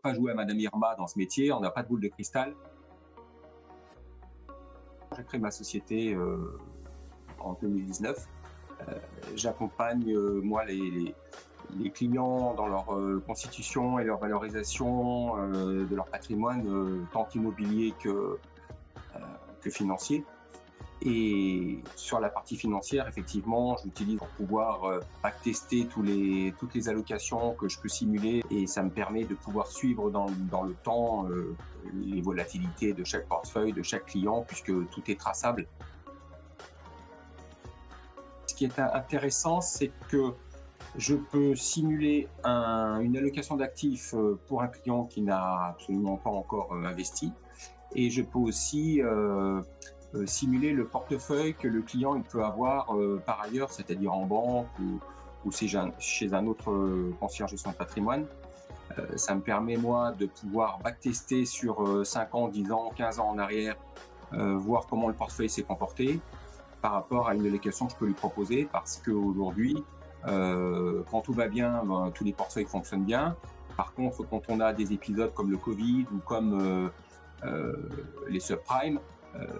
pas jouer à Madame Irma dans ce métier, on n'a pas de boule de cristal. J'ai créé ma société en 2019. J'accompagne moi les clients dans leur constitution et leur valorisation de leur patrimoine, tant immobilier que financier. Et sur la partie financière, effectivement, j'utilise pour pouvoir backtester toutes les allocations que je peux simuler, et ça me permet de pouvoir suivre dans le temps les volatilités de chaque portefeuille, de chaque client, puisque tout est traçable. Ce qui est intéressant, c'est que je peux simuler une allocation d'actifs pour un client qui n'a absolument pas encore investi, et je peux aussi simuler le portefeuille que le client il peut avoir par ailleurs, c'est-à-dire en banque ou chez un autre conseiller en gestion de patrimoine. Ça me permet, moi, de pouvoir backtester sur 5 ans, 10 ans, 15 ans en arrière, voir comment le portefeuille s'est comporté par rapport à une allocation que je peux lui proposer, parce qu'aujourd'hui, quand tout va bien, tous les portefeuilles fonctionnent bien. Par contre, quand on a des épisodes comme le Covid ou comme les subprimes,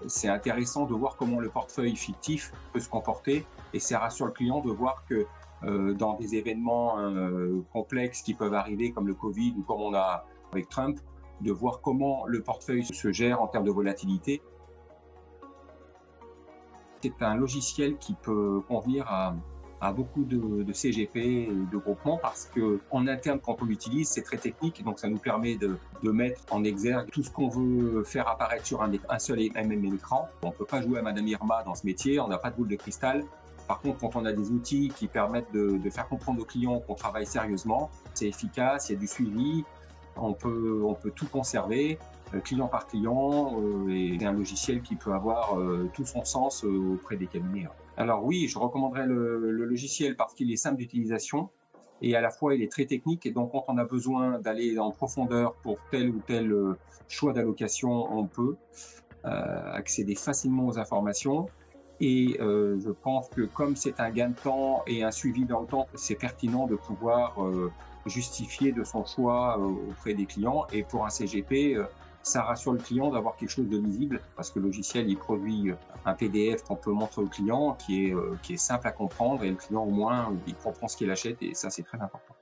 c'est intéressant de voir comment le portefeuille fictif peut se comporter, et ça rassure le client de voir que dans des événements complexes qui peuvent arriver comme le Covid ou comme on a avec Trump, de voir comment le portefeuille se gère en termes de volatilité. C'est un logiciel qui peut convenir à beaucoup de CGP et de groupements, parce qu'en interne, quand on l'utilise, c'est très technique, donc ça nous permet de mettre en exergue tout ce qu'on veut faire apparaître sur un seul et même écran. On ne peut pas jouer à Madame Irma dans ce métier, on n'a pas de boule de cristal. Par contre, quand on a des outils qui permettent de faire comprendre aux clients qu'on travaille sérieusement, c'est efficace, il y a du suivi, on peut tout conserver, client par client, et c'est un logiciel qui peut avoir tout son sens auprès des cabinets. Alors oui, je recommanderais le logiciel parce qu'il est simple d'utilisation et à la fois il est très technique, et donc quand on a besoin d'aller en profondeur pour tel ou tel choix d'allocation, on peut accéder facilement aux informations. Et je pense que comme c'est un gain de temps et un suivi dans le temps, c'est pertinent de pouvoir justifier de son choix auprès des clients. Et pour un CGP, ça rassure le client d'avoir quelque chose de lisible, parce que le logiciel il produit un PDF qu'on peut montrer au client qui est simple à comprendre, et le client au moins il comprend ce qu'il achète, et ça c'est très important.